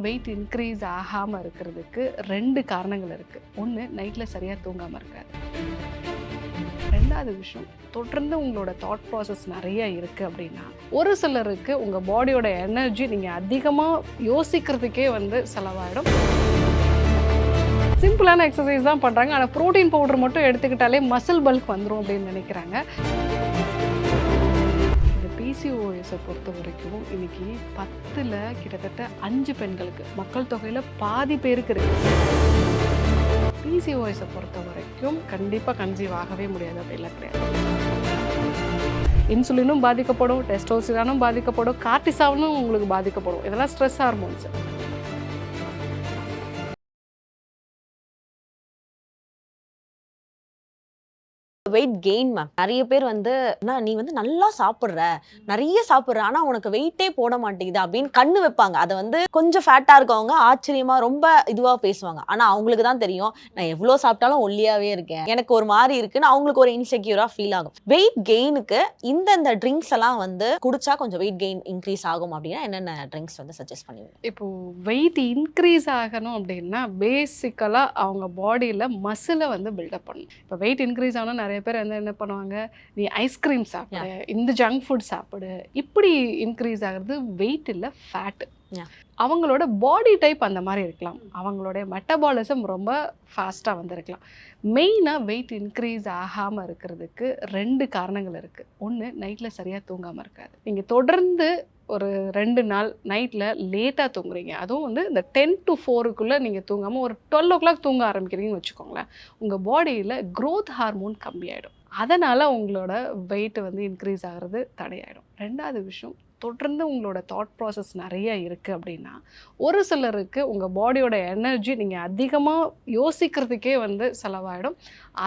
Weight increase ஆகாமல் இருக்கிறதுக்கு 2 காரணங்கள் இருக்குது. ஒன்று, நைட்டில் சரியாக தூங்காமல் இருக்காது. ரெண்டாவது விஷயம், தொடர்ந்து உங்களோட தாட் ப்ராசஸ் நிறைய இருக்குது அப்படின்னா, ஒரு சிலருக்கு உங்கள் பாடியோட எனர்ஜி நீங்கள் அதிகமாக யோசிக்கிறதுக்கே செலவாயிடும். சிம்பிளான எக்ஸசைஸ் தான் பண்ணுறாங்க, ஆனால் ப்ரோட்டீன் பவுடர் மட்டும் எடுத்துக்கிட்டாலே மசில் பல்க் வந்துடும் அப்படின்னு நினைக்கிறாங்க. பிசிஓஎஸை பொறுத்த வரைக்கும் இன்னைக்கு 10ல் கிட்டத்தட்ட 5 பெண்களுக்கு, மக்கள் தொகையில் பாதி பேருக்கு இருக்கு. பிசிஓஎஸை பொறுத்த வரைக்கும் கண்டிப்பாக கன்சீவ் ஆகவே முடியாது அப்படிலாம் கிடையாது. இன்சுலினும் பாதிக்கப்படும், டெஸ்டோஸ்டிரானும் பாதிக்கப்படும், கார்டிசாலும் உங்களுக்கு பாதிக்கப்படும். இதெல்லாம் stress hormones. Weight gain ma'am. நிறைய பேர் நீ நல்லா சாப்பிட்ற, நிறைய சாப்பிட்ற, ஆனா உனக்கு வெயிட்டே போட மாட்டேங்குது அப்படின்னு கண்ணு வைப்பாங்க. அதை கொஞ்சம் ஃபேட்டா இருக்கவங்க ஆச்சரியமா ரொம்ப இதுவா பேசுவாங்க. ஆனா அவங்களுக்கு தான் தெரியும், நான் எவ்வளோ சாப்பிட்டாலும் ஒல்லியாவே இருக்கேன், எனக்கு ஒரு மாதிரி இருக்குன்னு அவங்களுக்கு ஒரு இன்செக்யூரா ஃபீல் ஆகும். வெயிட் கெயினுக்கு இந்த ட்ரிங்க்ஸ் எல்லாம் குடிச்சா கொஞ்சம் வெயிட் கெயின் இன்க்ரீஸ் ஆகும் அப்படின்னா என்னென்ன ட்ரிங்க்ஸ் சஜஸ்ட் பண்ணுவீங்க? இப்போ வெயிட் இன்க்ரீஸ் ஆகணும் அப்படின்னா பேசிக்கலா அவங்க பாடியில மசிலை பில்டப் பண்ணணும். இப்போ வெயிட் இன்க்ரீஸ் ஆனால் நிறைய பேர் என்ன பண்ணுவாங்க, நீ ஐஸ்கிரீம் சாப்பிடு, இந்த ஜங்க் ஃபுட் சாப்பிடு, இப்படி இன்க்ரீஸ் ஆகிறது வெயிட் இல்லை, ஃபேட்டு. அவங்களோட பாடி டைப் அந்த மாதிரி இருக்கலாம், அவங்களுடைய மெட்டபாலிசம் ரொம்ப ஃபாஸ்ட்டாக வந்திருக்கலாம். மெயினாக வெயிட் இன்க்ரீஸ் ஆகாமல் இருக்கிறதுக்கு 2 காரணங்கள் இருக்குது. ஒன்று, நைட்டில் சரியாக தூங்காமல் இருக்காது. நீங்கள் தொடர்ந்து ஒரு 2 நாள் நைட்டில் லேட்டாக தூங்குறீங்க, அதுவும் இந்த 10 to 4க்குள்ளே நீங்கள் தூங்காமல் ஒரு 12 o'clock தூங்க ஆரம்பிக்கிறீங்கன்னு வச்சுக்கோங்களேன், உங்கள் பாடியில் க்ரோத் ஹார்மோன் கம்மியாயிடும். அதனால் உங்களோட வெயிட் இன்க்ரீஸ் ஆகிறது தடையாயிடும். ரெண்டாவது விஷயம், தொடர்ந்து உங்களோட தாட் ப்ராசஸ் நிறைய இருக்குது அப்படின்னா, ஒரு சிலருக்கு உங்கள் பாடியோட எனர்ஜி நீங்கள் அதிகமாக யோசிக்கிறதுக்கே செலவாயிடும்.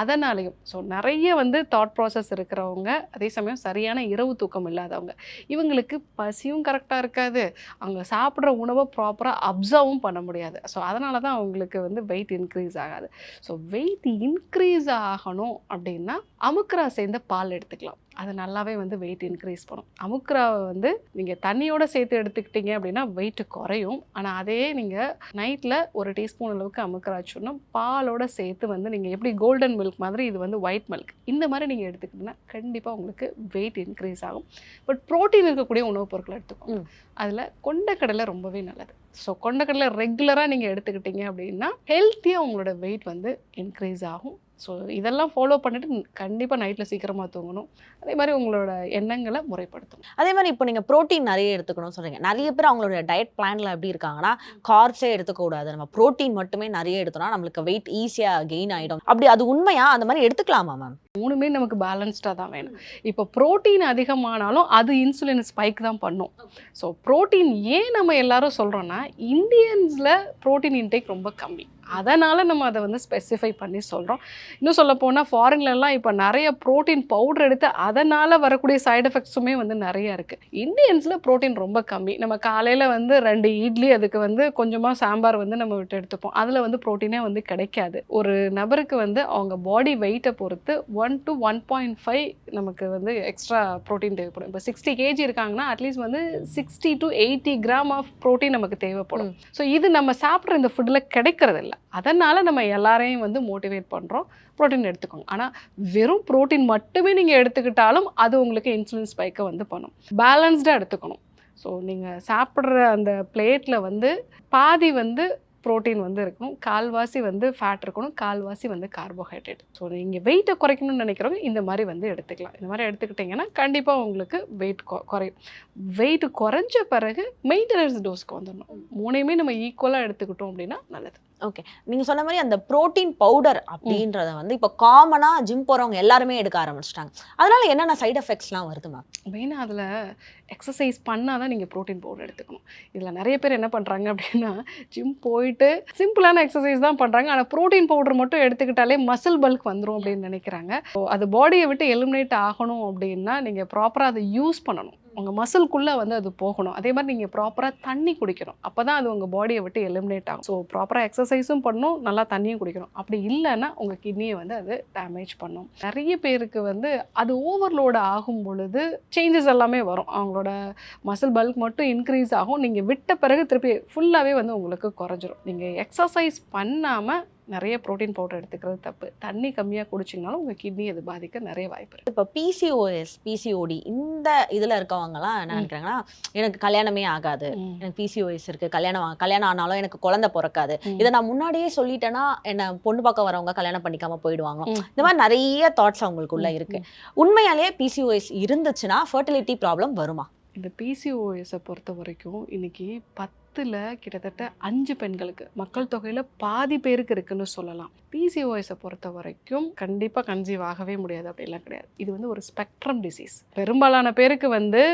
அதனாலையும் நிறைய தாட் ப்ராசஸ் இருக்கிறவங்க, அதே சமயம் சரியான இரவு தூக்கம் இல்லாதவங்க, இவங்களுக்கு பசியும் கரெக்டாக இருக்காது, அவங்க சாப்பிட்ற உணவை ப்ராப்பராக அப்சர்வும் பண்ண முடியாது. ஸோ அதனால தான் அவங்களுக்கு வெயிட் இன்க்ரீஸ் ஆகாது. ஸோ வெயிட் இன்க்ரீஸ் ஆகணும் அப்படின்னா அமுக்ரா சேர்ந்த பால் எடுத்துக்கலாம். அது நல்லாவே வெயிட் இன்க்ரீஸ் பண்ணும். அமுக்ராவை நீங்கள் தண்ணியோடு சேர்த்து எடுத்துக்கிட்டீங்க அப்படின்னா வெயிட் குறையும். ஆனால் அதே நீங்கள் நைட்டில் ஒரு டீஸ்பூன் அளவுக்கு அமுக்ரா சொன்னால் பாலோடு சேர்த்து நீங்கள் எப்படி கோல்டன் மில்க் மாதிரி, இது ஒயிட் மில்க், இந்த மாதிரி நீங்கள் எடுத்துக்கிட்டிங்கன்னா கண்டிப்பாக உங்களுக்கு வெயிட் இன்க்ரீஸ் ஆகும். பட் ப்ரோட்டீன் இருக்கக்கூடிய உணவுப் பொருட்களை எடுத்துக்கோங்க. அதில் கொண்டக்கடலை ரொம்பவே நல்லது. ஸோ கொண்டக்கடலை ரெகுலராக நீங்கள் எடுத்துக்கிட்டீங்க அப்படின்னா ஹெல்த்தியாக உங்களோட வெயிட் இன்க்ரீஸ் ஆகும். ஸோ இதெல்லாம் ஃபாலோ பண்ணிவிட்டு கண்டிப்பாக நைட்டில் சீக்கிரமாக தூங்கணும். அதே மாதிரி உங்களோட எண்ணங்களை முறைப்படுத்தணும். அதே மாதிரி இப்போ நீங்கள் ப்ரோட்டீன் நிறைய எடுத்துக்கணும்னு சொல்கிறீங்க. நிறைய பேர் அவங்களோட டயட் பிளானில் எப்படி இருக்காங்கன்னா, கார்ப்ஸே எடுத்துக்கூடாது, நம்ம ப்ரோட்டீன் மட்டுமே நிறைய எடுத்தோம்னா நம்மளுக்கு வெயிட் ஈஸியாக கெயின் ஆகிடும். அப்படி அது உண்மையா? அந்த மாதிரி எடுத்துக்கலாமா மேம்? 3மே நமக்கு பேலன்ஸ்டாக தான் வேணும். இப்போ ப்ரோட்டீன் அதிகமானாலும் அது இன்சுலின் ஸ்பைக் தான் பண்ணும். ஸோ ப்ரோட்டீன் ஏன் நம்ம எல்லாரும் சொல்கிறோன்னா, இந்தியன்ஸில் ப்ரோட்டீன் இன்டேக் ரொம்ப கம்மி, அதனால் நம்ம அதை ஸ்பெசிஃபை பண்ணி சொல்கிறோம். இன்னும் சொல்ல போனால் ஃபாரின்லலாம் இப்போ நிறைய ப்ரோட்டீன் பவுடர் எடுத்து அதனால் வரக்கூடிய சைடு எஃபெக்ட்ஸுமே நிறையா இருக்குது. இந்தியன்ஸில் ப்ரோட்டீன் ரொம்ப கம்மி. நம்ம காலையில் 2 இட்லி, அதுக்கு கொஞ்சமாக சாம்பார் நம்ம விட்டு எடுத்துப்போம், அதில் ப்ரோட்டீனே கிடைக்காது. ஒரு நபருக்கு அவங்க பாடி வெயிட்டை பொறுத்து 1 to 1.5 நமக்கு எக்ஸ்ட்ரா ப்ரோட்டீன் தேவைப்படும். இப்போ 60 kg இருக்காங்கன்னா at least 60 to 80 gram of protein நமக்கு தேவைப்படும். ஸோ இது நம்ம சாப்பிட்ற இந்த ஃபுட்டில் கிடைக்கிறது இல்லை. அதனால் நம்ம எல்லாரையும் மோட்டிவேட் பண்ணுறோம், ப்ரோட்டீன் எடுத்துக்கோங்க. ஆனால் வெறும் ப்ரோட்டீன் மட்டுமே நீங்கள் எடுத்துக்கிட்டாலும் அது உங்களுக்கு இன்சுலின் ஸ்பைக்கை பண்ணும். பேலன்ஸ்டாக எடுத்துக்கணும். ஸோ நீங்கள் சாப்பிட்ற அந்த பிளேட்டில் பாதி ப்ரோட்டீன் இருக்கணும், கால்வாசி ஃபேட் இருக்கணும், கால்வாசி கார்போஹைட்ரேட். ஸோ நீங்கள் வெயிட்டை குறைக்கணும்னு நினைக்கிறவங்க இந்த மாதிரி எடுத்துக்கலாம். இந்த மாதிரி எடுத்துக்கிட்டிங்கன்னா கண்டிப்பாக உங்களுக்கு வெயிட் குறையும். வெயிட் குறைஞ்ச பிறகு மெயின்டெனன்ஸ் டோஸ்க்கு வந்துடணும். 3மே நம்ம ஈக்குவலாக எடுத்துக்கிட்டோம் அப்படின்னா நல்லது. ஓகே, நீங்கள் சொன்ன மாதிரி அந்த ப்ரோட்டீன் பவுடர் அப்படின்றத இப்போ காமனாக ஜிம் போகிறவங்க எல்லாருமே எடுக்க ஆரம்பிச்சிட்டாங்க. அதனால் என்னென்ன சைடு எஃபெக்ட்ஸ்லாம் வருது மேம்? மெயினாக அதில் எக்ஸசைஸ் பண்ணால் தான் நீங்கள் ப்ரோட்டீன் பவுடர் எடுத்துக்கணும். இதில் நிறைய பேர் என்ன பண்ணுறாங்க அப்படின்னா, ஜிம் போயிட்டு சிம்பிளான எக்ஸசைஸ் தான் பண்ணுறாங்க, ஆனால் ப்ரோட்டீன் பவுடர் மட்டும் எடுத்துக்கிட்டாலே மசில் பல்க் வந்துடும் அப்படின்னு நினைக்கிறாங்க. ஸோ அது பாடியை விட்டு எலிமினேட் ஆகணும் அப்படின்னா நீங்கள் ப்ராப்பராக அதை யூஸ் பண்ணணும். உங்கள் மசில்குள்ளே வந்து அது போகணும். அதே மாதிரி நீங்கள் ப்ராப்பராக தண்ணி குடிக்கணும். அப்போ தான் அது உங்கள் பாடியை விட்டு எலிமினேட் ஆகும். ஸோ ப்ராப்பராக எக்ஸசைஸும் பண்ணணும், நல்லா தண்ணியும் குடிக்கணும். அப்படி இல்லைன்னா உங்கள் கிட்னியை வந்து அது டேமேஜ் பண்ணும். நிறைய பேருக்கு வந்து அது ஓவர்லோடு ஆகும் பொழுது சேஞ்சஸ் எல்லாமே வரும். அவங்களோட மசில் பல்க் மட்டும் இன்க்ரீஸ் ஆகும். நீங்கள் விட்ட பிறகு திருப்பி ஃபுல்லாகவே வந்து உங்களுக்கு குறைஞ்சிரும். நீங்கள் எக்ஸசைஸ் பண்ணாமல் நிறைய ப்ரோட்டீன் பவுடர் எடுத்துக்கிறது தப்பு. தண்ணி கம்மியாக குடிச்சிங்கனாலும் உங்கள் கிட்னி அது பாதிக்க நிறைய வாய்ப்பு இருக்குது. இப்போ பிசிஓஎஸ் பிசிஓடி இந்த இதில் இருக்கவங்கலாம் என்ன நினைக்கிறாங்கன்னா, எனக்கு கல்யாணமே ஆகாது, எனக்கு பிசிஓஎஸ் இருக்குது, கல்யாணம் ஆனாலும் எனக்கு குழந்தை பிறக்காது, இதை நான் முன்னாடியே சொல்லிட்டேன்னா என்ன பொண்ணு பார்க்க வரவங்க கல்யாணம் பண்ணிக்காம போயிடுவாங்க. இந்த மாதிரி நிறைய தாட்ஸ் அவங்களுக்குள்ள இருக்கு. உண்மையாலேயே பிசிஓஎஸ் இருந்துச்சுன்னா ஃபர்டிலிட்டி ப்ராப்ளம் வருமா? இந்த பிசிஓஎஸை பொறுத்த வரைக்கும் இன்னைக்கு 10ல் கிட்டத்தட்ட 5 பெண்களுக்கு, மக்கள் தொகையில் பாதி பேருக்கு இருக்குன்னு சொல்லலாம். பிசிஓஎஸை பொறுத்த வரைக்கும் கண்டிப்பாக கன்சீவ் ஆகவே முடியாது அப்படிலாம் கிடையாது. இது வந்து ஒரு ஸ்பெக்ட்ரம் டிசீஸ். பெரும்பாலான பேருக்கு வந்து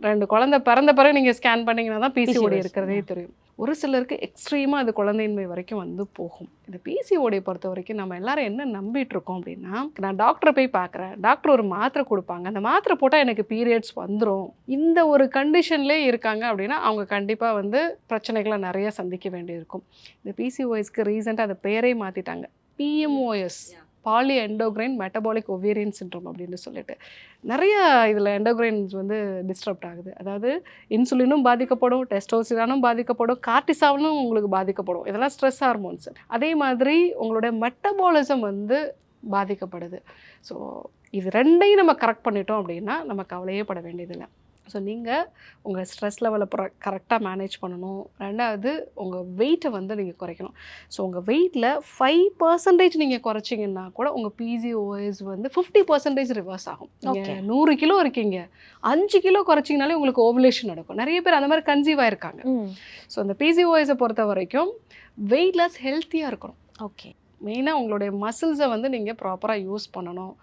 2 குழந்தை பிறந்த பிறகு நீங்கள் ஸ்கேன் பண்ணிங்கன்னா தான் பிசிஓடி இருக்கிறதே தெரியும். ஒரு சிலருக்கு எக்ஸ்ட்ரீமாக அது குழந்தையின்மை வரைக்கும் வந்து போகும். இந்த பிசிஓடியை பொறுத்த வரைக்கும் நம்ம எல்லாரும் என்ன நம்பிட்டு இருக்கோம் அப்படின்னா, நான் டாக்டரை போய் பார்க்குறேன், டாக்டர் ஒரு மாத்திரை கொடுப்பாங்க, அந்த மாத்திரை போட்டால் எனக்கு பீரியட்ஸ் வந்துடும், இந்த ஒரு கண்டிஷன்லேயே இருக்காங்க அப்படின்னா அவங்க கண்டிப்பாக வந்து பிரச்சனைகளை நிறைய சந்திக்க வேண்டியிருக்கும். இந்த பிசிஓஎஸ்க்கு ரீசெண்டாக அந்த பேரே மாற்றிட்டாங்க, PMOS, poly endocrine metabolic ovarian syndrome அப்படின்னு சொல்லிட்டு. நிறைய இதில் எண்டோக்ரைன்ஸ் வந்து டிஸ்டர்ப்ட் ஆகுது. அதாவது இன்சுலினும் பாதிக்கப்படும், டெஸ்டோஸ்டிரானும் பாதிக்கப்படும், கார்டிசாலும் உங்களுக்கு பாதிக்கப்படும். இதெல்லாம் ஸ்ட்ரெஸ் ஹார்மோன்ஸ். அதே மாதிரி உங்களோட மெட்டபாலிசம் வந்து பாதிக்கப்படுது. ஸோ இது ரெண்டையும் நம்ம கரெக்ட் பண்ணிட்டோம் அப்படின்னா நம்ம கவலையே பட வேண்டியதில்லை. ஸோ நீங்கள் உங்கள் ஸ்ட்ரெஸ் லெவலை கரெக்டாக மேனேஜ் பண்ணணும். ரெண்டாவது உங்கள் வெயிட்டை வந்து நீங்கள் குறைக்கணும். ஸோ உங்கள் வெயிட்டில் 5% நீங்கள் குறைச்சிங்கன்னா கூட உங்கள் பிசிஓஎஸ் வந்து 50% ரிவர்ஸ் ஆகும். நீங்கள் 100 கிலோ இருக்கீங்க, 5 கிலோ குறைச்சிங்கனாலே உங்களுக்கு ஓவுலேஷன் நடக்கும். நிறைய பேர் அந்த மாதிரி கன்சீவ் ஆயிருக்காங்க. ஸோ அந்த பிசிஓஎஸை பொறுத்த வரைக்கும் வெயிட் லாஸ் ஹெல்த்தியாக இருக்கணும். ஓகே, மெயினாக உங்களுடைய மசில்ஸை வந்து நீங்கள் ப்ராப்பராக யூஸ் பண்ணணும்,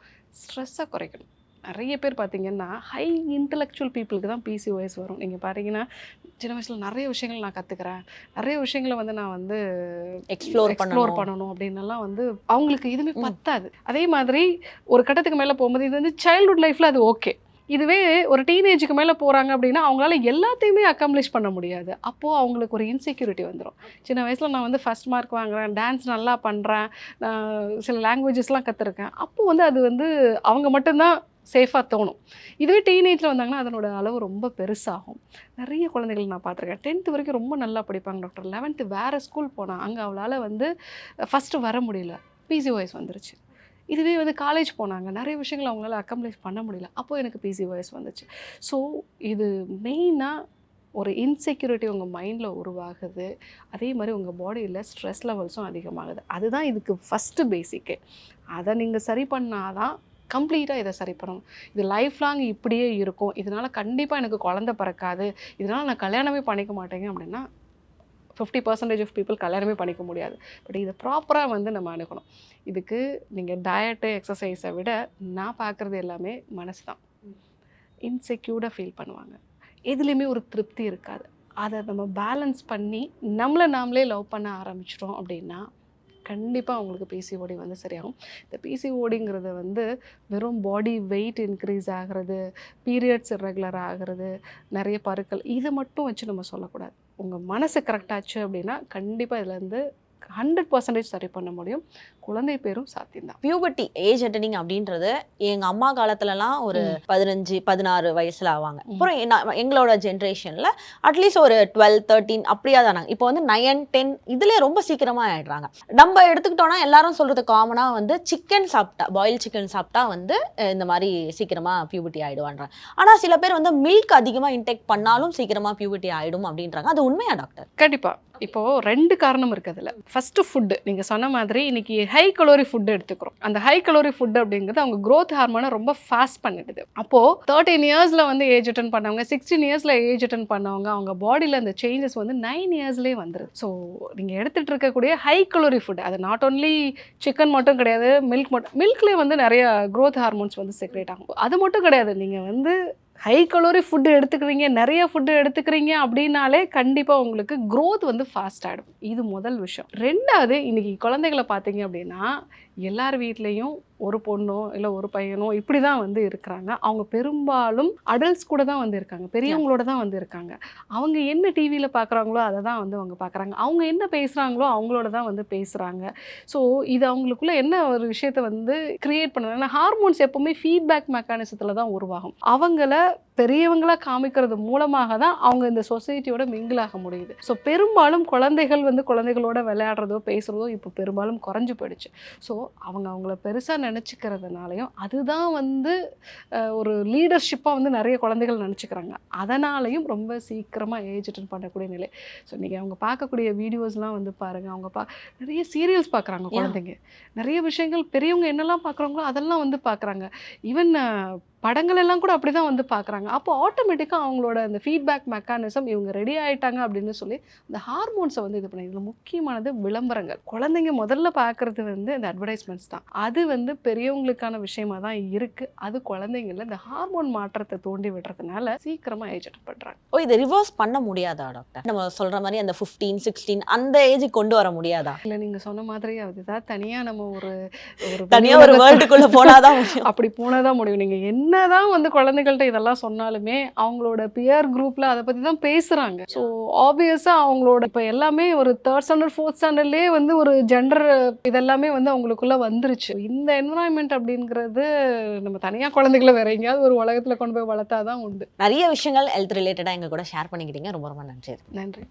ஸ்ட்ரெஸ்ஸை குறைக்கணும். நிறைய பேர் பார்த்தீங்கன்னா ஹை இன்டெலெக்சுவல் பீப்புளுக்கு தான் பிசிஓஎஸ் வரும். நீங்கள் பார்த்தீங்கன்னா சின்ன வயசில் நிறைய விஷயங்கள் நான் கற்றுக்கிறேன், நிறைய விஷயங்களை வந்து நான் வந்து எக்ஸ்ப்ளோர் பண்ணணும் அப்படின்னலாம் வந்து அவங்களுக்கு இதுவுமே பத்தாது. அதே மாதிரி ஒரு கட்டத்துக்கு மேலே போகும்போது இது வந்து சைல்ட்ஹுட் லைஃப்பில் அது ஓகே. இதுவே ஒரு டீனேஜுக்கு மேலே போகிறாங்க அப்படின்னா அவங்களால எல்லாத்தையுமே அக்காம்ப்ளிஷ் பண்ண முடியாது. அப்போது அவங்களுக்கு ஒரு இன்செக்யூரிட்டி வந்துடும். சின்ன வயசில் நான் வந்து ஃபஸ்ட் மார்க் வாங்குறேன், டான்ஸ் நல்லா பண்ணுறேன், நான் சில லாங்குவேஜஸ்லாம் கற்றுருக்கேன், அப்போது வந்து அது வந்து அவங்க மட்டும்தான் சேஃபாக தோணும். இதுவே டீனேஜில் வந்தாங்கன்னா அதனோட அளவு ரொம்ப பெருசாகும். நிறைய குழந்தைகள் நான் பார்த்துருக்கேன், 10th வரைக்கும் ரொம்ப நல்லா படிப்பாங்க டாக்டர், 11th வேறு ஸ்கூல் போனால் அங்கே அவளால் வந்து ஃபஸ்ட்டு வர முடியல, பிசிஓஎஸ் வந்துருச்சு. இதுவே வந்து காலேஜ் போனாங்க, நிறைய விஷயங்கள் அவங்களால அக்கம்ப்ளிஷ் பண்ண முடியல, அப்போது எனக்கு பிசிஓஎஸ் வந்துச்சு. ஸோ இது மெயினாக ஒரு இன்செக்யூரிட்டி உங்கள் மைண்டில் உருவாகுது. அதே மாதிரி உங்கள் பாடியில் ஸ்ட்ரெஸ் லெவல்ஸும் அதிகமாகுது. அதுதான் இதுக்கு ஃபஸ்ட்டு பேசிக்கு. அதை நீங்கள் சரி பண்ணாதான் கம்ப்ளீட்டாக இதை சரி பண்ணணும். இது லைஃப் லாங் இப்படியே இருக்கும், இதனால் கண்டிப்பாக எனக்கு குழந்தை பிறக்காது, இதனால் நான் கல்யாணமே பண்ணிக்க மாட்டேங்க அப்படின்னா 50% ஆஃப் பீப்புள் கல்யாணமே பண்ணிக்க முடியாது. பட் இதை ப்ராப்பராக வந்து நம்ம அணுகணும். இதுக்கு நீங்கள் டயட்டு எக்ஸசைஸை விட நான் பார்க்குறது எல்லாமே மனசு தான். இன்செக்யூர்டாக ஃபீல் பண்ணுவாங்க, எதுலேயுமே ஒரு திருப்தி இருக்காது. அதை நம்ம பேலன்ஸ் பண்ணி நம்மளை நாமளே லவ் பண்ண ஆரம்பிச்சிட்டோம் அப்படின்னா கண்டிப்பாக அவங்களுக்கு பிசிஓடி வந்து சரியாகும். இந்த பிசிஓடிங்கிறது வந்து வெறும் பாடி வெயிட் இன்க்ரீஸ் ஆகிறது, பீரியட்ஸ் இர்ரெகுலர் ஆகிறது, நிறைய பருக்கள், இதை மட்டும் வச்சு நம்ம சொல்லக்கூடாது. உங்கள் மனசு கரெக்டாச்சு அப்படின்னா கண்டிப்பாக இதுலேருந்து 100% சரி பண்ண முடியும். குழந்தை பேரும் சாத்தியம்தான். பியூபர்ட்டி ஏஜ் அட்டனிங் அப்படின்றது எங்கள் அம்மா காலத்துலலாம் ஒரு 15-16 வயசில் ஆவாங்க. அப்புறம் எங்களோட ஜென்ரேஷனில் அட்லீஸ்ட் ஒரு 12-13 அப்படியா தானாங்க. இப்போ வந்து 9-10 இதுலேயே ரொம்ப சீக்கிரமாக ஆகிடுறாங்க. நம்ம எடுத்துக்கிட்டோன்னா எல்லாரும் சொல்கிறது காமனாக வந்து சிக்கன் சாப்பிட்டா, பாயில் சிக்கன் சாப்பிட்டா வந்து இந்த மாதிரி சீக்கிரமாக பியூபர்ட்டி ஆகிடுவான்றாங்க. ஆனால் சில பேர் வந்து மில்க் அதிகமாக இன்டேக் பண்ணாலும் சீக்கிரமாக பியூபர்ட்டி ஆகிடும் அப்படின்றாங்க. அது உண்மையா டாக்டர்? கண்டிப்பாக. இப்போது 2 காரணம் இருக்குது அதில். ஃபஸ்ட்டு ஃபுட்டு, நீங்கள் சொன்ன மாதிரி இன்றைக்கி ஹை கலோரி ஃபுட்டு எடுத்துக்கிறோம். அந்த ஹை கலோரி ஃபுட் அப்படிங்கிறது அவங்க க்ரோத் ஹார்மோனை ரொம்ப ஃபாஸ்ட் பண்ணிடுது. அப்போது 13 இயர்ஸில் வந்து ஏஜ் அட்டன் பண்ணவங்க, 16 இயர்ஸில் ஏஜ் அட்டன் பண்ணவங்க, அவங்க பாடியில் அந்த சேஞ்சஸ் வந்து 9 இயர்ஸ்லேயே வந்துடுது. ஸோ நீங்கள் எடுத்துகிட்டு இருக்கக்கூடிய ஹை கலோரி ஃபுட், அது நாட் ஓன்லி சிக்கன் மட்டும் கிடையாது, மில்க் மட்டும், மில்க்லேயே வந்து நிறைய க்ரோத் ஹார்மோன்ஸ் வந்து செக்ரேட் ஆகும். அது மட்டும் கிடையாது, நீங்கள் வந்து ஹை கலோரி ஃபுட்டு எடுத்துக்கிறீங்க, நிறைய ஃபுட்டு எடுத்துக்கிறீங்க அப்படின்னாலே கண்டிப்பாக உங்களுக்கு க்ரோத் வந்து ஃபாஸ்ட் ஆகிடும். இது முதல் விஷயம். ரெண்டாவது, இன்றைக்கி குழந்தைகளை பார்த்தீங்க அப்படின்னா எல்லார் வீட்லேயும் ஒரு பொண்ணோ இல்லை ஒரு பையனோ இப்படி தான் வந்து இருக்கிறாங்க. அவங்க பெரும்பாலும் அடல்ட்ஸ் கூட தான் வந்து இருக்காங்க, பெரியவங்களோட தான் வந்து இருக்காங்க. அவங்க என்ன டிவியில் பார்க்குறாங்களோ அதை தான் வந்து அவங்க பார்க்குறாங்க. அவங்க என்ன பேசுகிறாங்களோ அவங்களோட தான் வந்து பேசுகிறாங்க. ஸோ இது அவங்களுக்குள்ள என்ன ஒரு விஷயத்தை வந்து கிரியேட் பண்ணுது, ஏன்னா ஹார்மோன்ஸ் எப்போவுமே ஃபீட்பேக் மெக்கானிசத்தில் தான் உருவாகும். அவங்கள பெரியவங்களா காமிக்கிறது மூலமாக தான் அவங்க இந்த சொசைட்டியோட மிங்கிள் ஆக முடியுது. ஸோ பெரும்பாலும் குழந்தைகள் வந்து குழந்தைகளோட விளையாடுறதோ பேசுகிறதோ இப்போ பெரும்பாலும் குறைஞ்சு போயிடுச்சு. ஸோ அவங்கள பெருசாக நினச்சிக்கிறதுனாலையும் அதுதான் வந்து ஒரு லீடர்ஷிப்பாக வந்து நிறைய குழந்தைகள் நினச்சிக்கிறாங்க. அதனாலையும் ரொம்ப சீக்கிரமாக ஏஜ் அட்டெண்ட் பண்ணக்கூடிய நிலை. ஸோ நீங்கள் அவங்க பார்க்கக்கூடிய வீடியோஸ்லாம் வந்து பாருங்கள். அவங்க நிறைய சீரியல்ஸ் பார்க்குறாங்க குழந்தைங்க. நிறைய விஷயங்கள் பெரியவங்க என்னெல்லாம் பார்க்குறாங்களோ அதெல்லாம் வந்து பார்க்குறாங்க. ஈவன் படங்கள் எல்லாம் கூட அப்படி தான் வந்து பார்க்குறாங்க. அப்போ ஆட்டோமேட்டிக்காக அவங்களோட அந்த ஃபீட்பேக் மெக்கானிசம் இவங்க ரெடி ஆகிட்டாங்க அப்படின்னு சொல்லி அந்த ஹார்மோன்ஸை வந்து இது பண்ணி. இதில் முக்கியமானது விளம்பரங்கள். குழந்தைங்க முதல்ல பார்க்குறது வந்து இந்த அட்வர்டைஸ்மெண்ட்ஸ் தான். அது வந்து பெரியவங்களுக்கான விஷயமா தான் இருக்குது. அது குழந்தைங்கள இந்த ஹார்மோன் மாற்றத்தை தூண்டி விடுறதுனால சீக்கிரமாக ஏஜ் அட்டெண்ட் பண்ணுறாங்க. ஓ, இதை ரிவர்ஸ் பண்ண முடியாதா டாக்டர்? நம்ம சொல்கிற மாதிரி அந்த 15, 16 அந்த ஏஜுக்கு கொண்டு வர முடியாதா? இல்லை, நீங்கள் சொன்ன மாதிரி அதுதான் தனியாக நம்ம ஒரு தனியாக ஒரு வேர்ல்டுக்குள்ளே போனாதான் முடியும். அப்படி போனதான் முடியும். நீங்கள் என்னதான் வந்து குழந்தைகள்கிட்ட இதெல்லாம் சொன்னாலுமே அவங்களோட பியர் குரூப்ல அதை பத்தி தான் பேசுறாங்க. ஸோ ஆப்வியஸா அவங்களோட இப்போ எல்லாமே ஒரு 3rd ஸ்டாண்டர்ட் 4th ஸ்டாண்டர்ட்லேயே வந்து ஒரு ஜெண்டர் இதெல்லாமே வந்து அவங்களுக்குள்ள வந்துருச்சு. இந்த என்விரான்மெண்ட் அப்படிங்கிறது நம்ம தனியாக குழந்தைகளை வேற எங்கேயாவது ஒரு உலகத்தில் கொண்டு போய் வளர்த்தாதான் உண்டு. நிறைய விஷயங்கள் ஹெல்த் ரிலேட்டடாக எங்க கூட ஷேர் பண்ணிக்கிட்டீங்க. ரொம்ப ரொம்ப நன்றி. நன்றி.